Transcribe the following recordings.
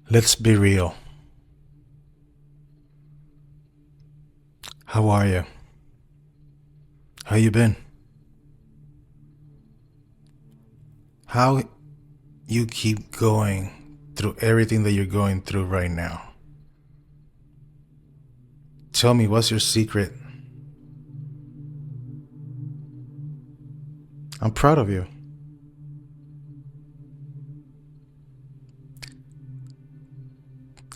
Let's be real. How are you? How you been? How you keep going through everything that you're going through right now? Tell me, what's your secret? I'm proud of you.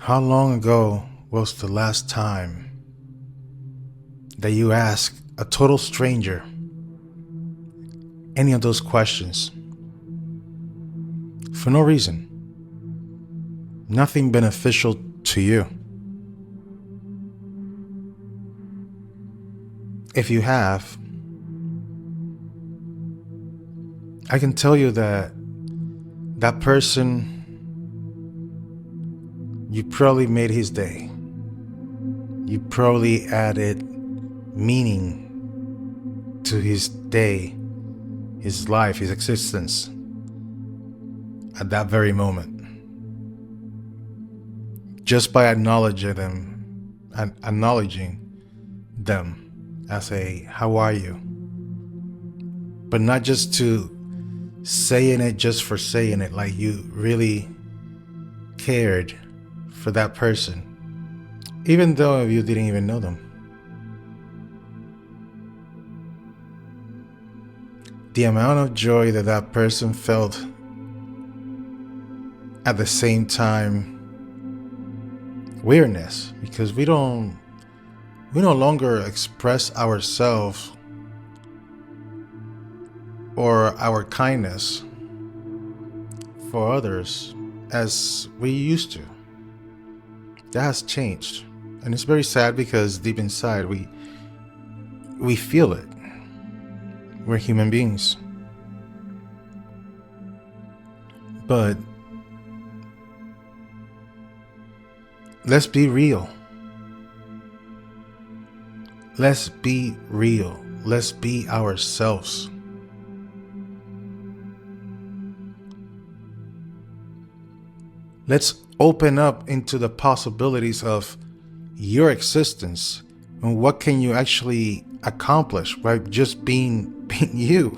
How long ago was the last time that you asked a total stranger any of those questions for no reason? Nothing beneficial to you. If you have, I can tell you that that person, you probably made his day. You probably added meaning to his day, his life, his existence at that very moment. Just by acknowledging them and acknowledging them as a how are you? But not just to saying it just for saying it, like you really cared for that person, even though you didn't even know them. The amount of joy that that person felt at the same time weirdness, because we no longer express ourselves or our kindness for others as we used to. That has changed, and it's very sad because deep inside we feel it. We're human beings. But let's be real. Let's be real. Let's be ourselves. Let's open up into the possibilities of your existence and what can you actually accomplish by just being you.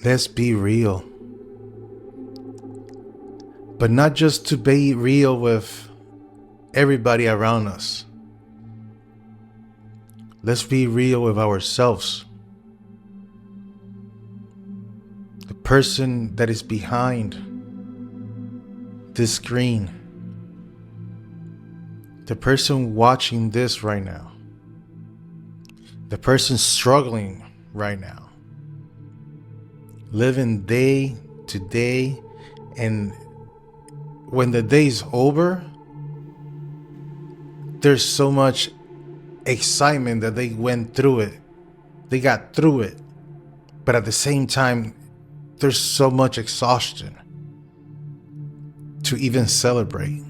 Let's be real. But not just to be real with everybody around us. Let's be real with ourselves. The person that is behind this screen. The person watching this right now. The person struggling right now. Living day to day, and when the day's over, there's so much excitement that they went through it. They got through it. But at the same time, there's so much exhaustion to even celebrate.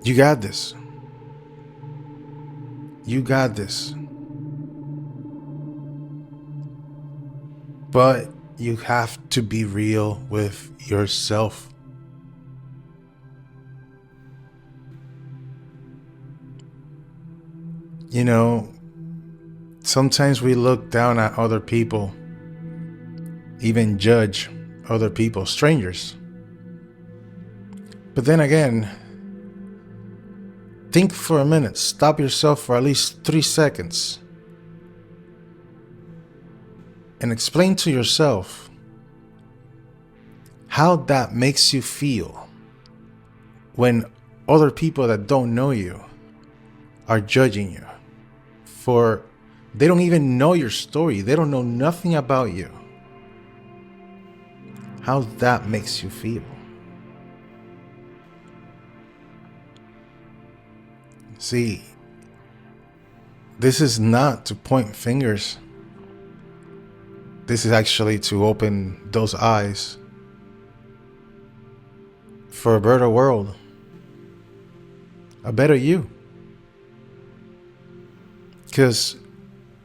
You got this. You got this. But you have to be real with yourself. You know, sometimes we look down at other people, even judge other people, strangers. But then again, think for a minute, stop yourself for at least 3 seconds and explain to yourself how that makes you feel when other people that don't know you are judging you for they don't even know your story. They don't know nothing about you. How that makes you feel. See, this is not to point fingers. This is actually to open those eyes for a better world, a better you. Because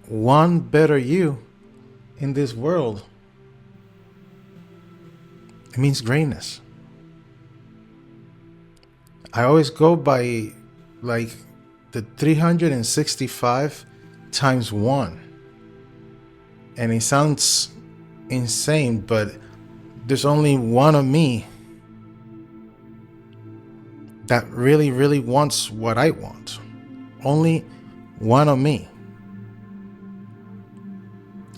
one better you in this world, it means greatness. I always go by like the 365 times one. And it sounds insane, but there's only one of me that really, really wants what I want. Only one of me.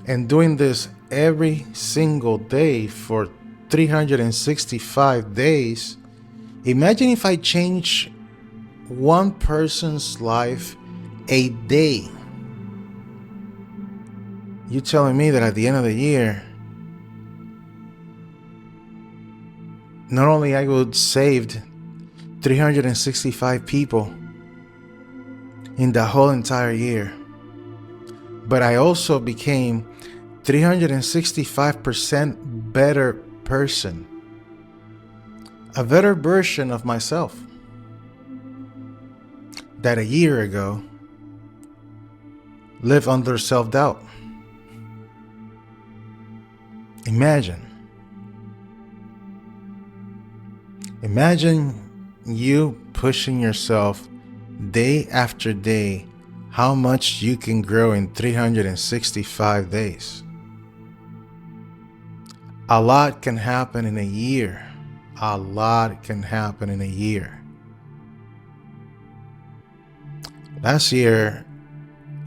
And doing this every single day for 365 days. Imagine if I change one person's life a day. You telling me that at the end of the year, not only I would saved 365 people in the whole entire year, but I also became 365% better person, a better version of myself that a year ago lived under self-doubt. Imagine you pushing yourself day after day, how much you can grow in 365 days. A lot can happen in a year. A lot can happen in a year. Last year,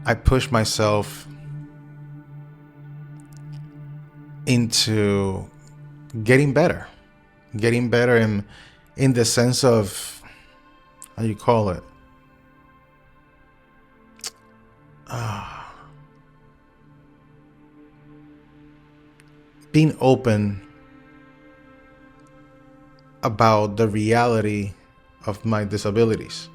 I pushed myself into getting better in the sense of, how you call it, being open about the reality of my disabilities.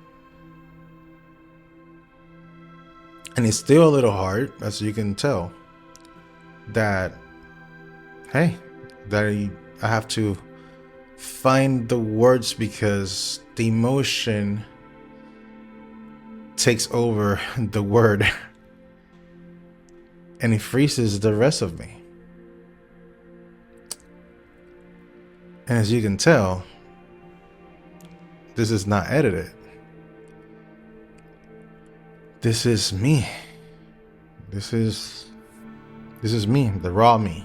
And it's still a little hard, as you can tell, that I have to find the words because the emotion takes over the word and it freezes the rest of me. And as you can tell, this is not edited. This is me. This is me, the raw me.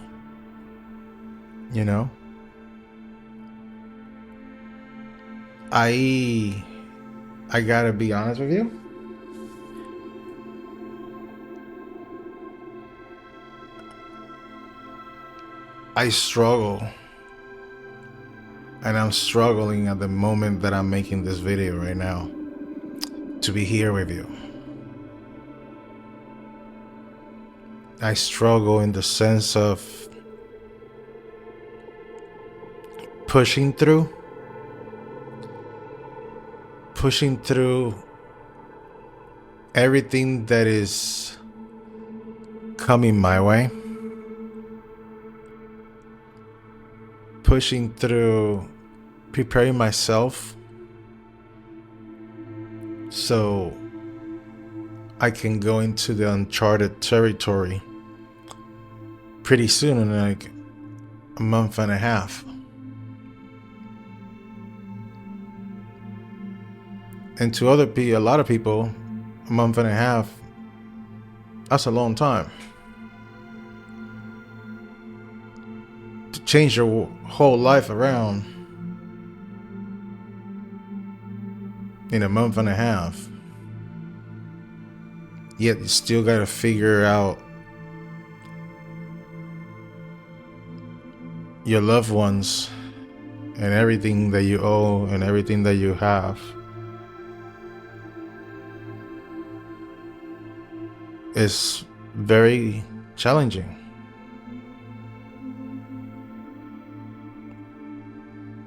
You know? I gotta be honest with you. I struggle. And I'm struggling at the moment that I'm making this video right now to be here with you. I struggle in the sense of pushing through everything that is coming my way. Pushing through preparing myself so I can go into the uncharted territory pretty soon, in like a month and a half. And to a lot of people, a month and a half, that's a long time. To change your whole life around in a month and a half. Yet you still gotta figure out your loved ones and everything that you owe and everything that you have. Is very challenging.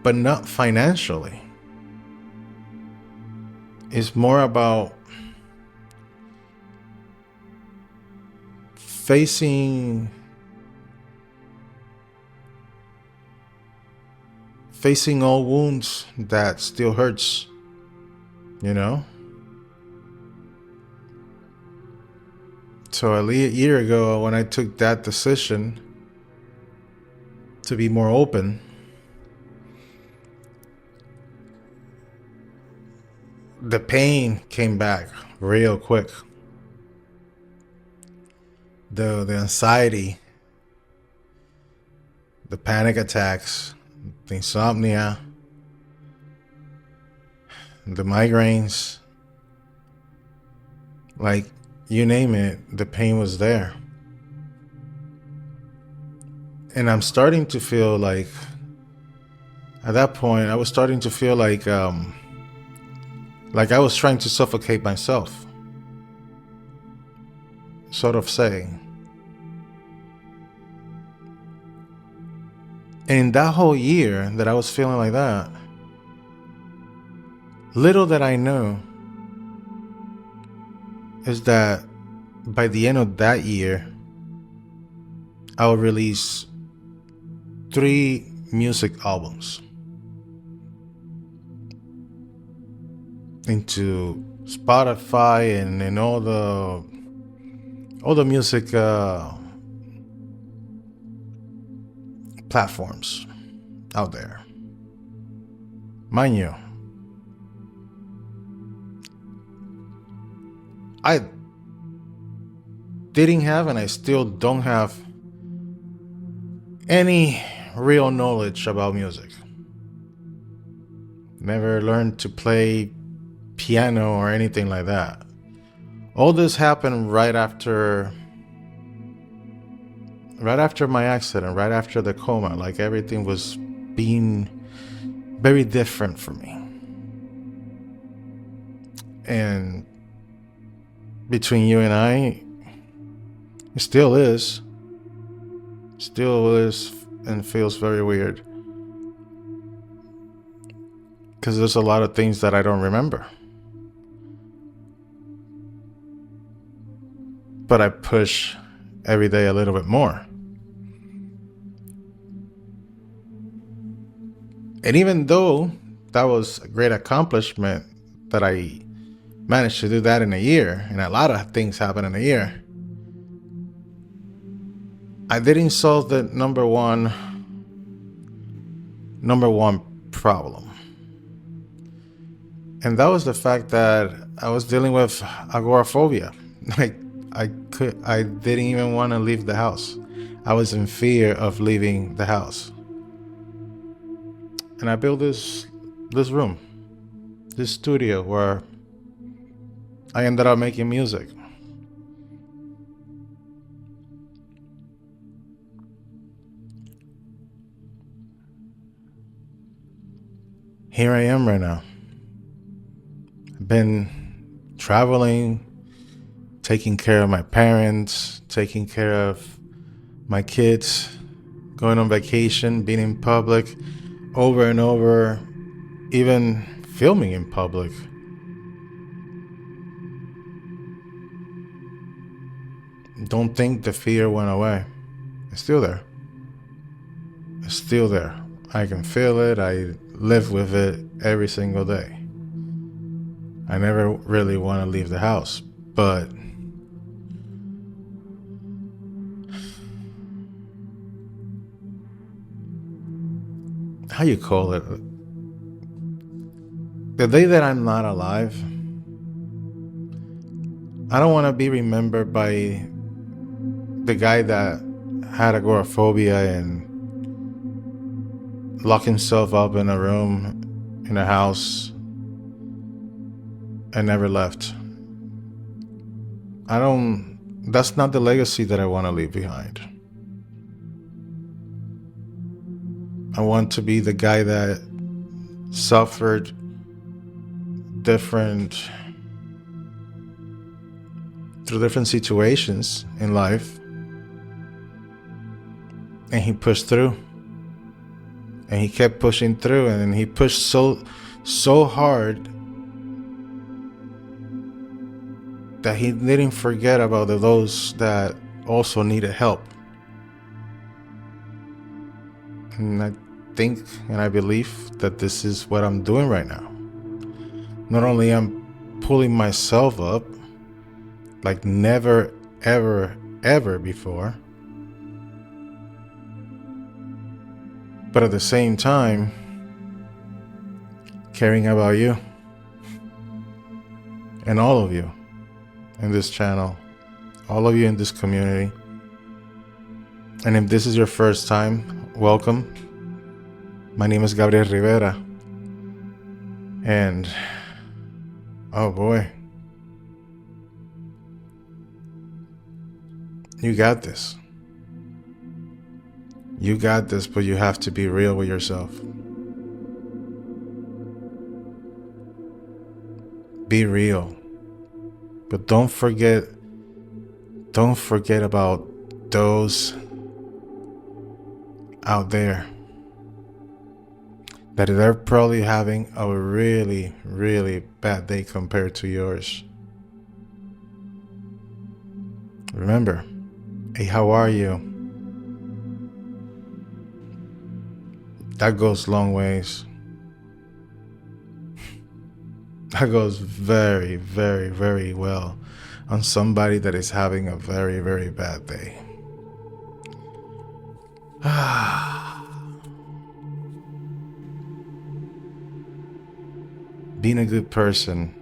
But not financially. It's more about facing all wounds that still hurts, you know? So a year ago, when I took that decision to be more open, the pain came back real quick. The anxiety, the panic attacks, the insomnia, the migraines, like you name it, the pain was there. And I'm starting to feel like, at that point, I was starting to feel like I was trying to suffocate myself, sort of saying. And in that whole year that I was feeling like that, little that I knew is that by the end of that year, I will release 3 music albums into Spotify and all the music platforms out there. Mind you, I didn't have and I still don't have any real knowledge about music. Never learned to play piano or anything like that. All this happened right after my accident, right after the coma. Like everything was being very different for me. And between you and I, it still is and feels very weird. Because there's a lot of things that I don't remember. But I push every day a little bit more. And even though that was a great accomplishment that I managed to do that in a year, and a lot of things happen in a year, I didn't solve the number one problem. And that was the fact that I was dealing with agoraphobia. Like I didn't even want to leave the house. I was in fear of leaving the house. And I built this room, this studio where I ended up making music. Here I am right now. I've been traveling, taking care of my parents, taking care of my kids, going on vacation, being in public over and over, even filming in public. Don't think the fear went away. It's still there. It's still there. I can feel it. I live with it every single day. I never really want to leave the house, but how you call it? The day that I'm not alive, I don't want to be remembered by the guy that had agoraphobia and locked himself up in a room, in a house, and never left. That's not the legacy that I want to leave behind. I want to be the guy that suffered through different situations in life, and he pushed through, and he kept pushing through, and he pushed so hard that he didn't forget about those that also needed help. And I think and I believe that this is what I'm doing right now. Not only I'm pulling myself up like never ever before. But at the same time, caring about you and all of you in this channel, all of you in this community. And if this is your first time, welcome. My name is Gabriel Rivera. And oh boy, you got this. You got this, but you have to be real with yourself. Be real. But don't forget about those out there that they're probably having a really, really bad day compared to yours. Remember, hey, how are you? That goes long ways. That goes very, very, very well on somebody that is having a very, very bad day. Being a good person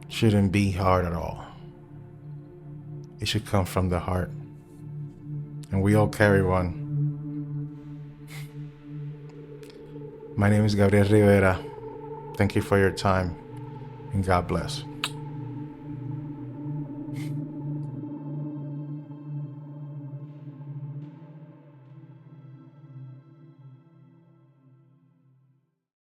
shouldn't be hard at all. It should come from the heart. And we all carry one. My name is Gabriel Rivera. Thank you for your time, and God bless.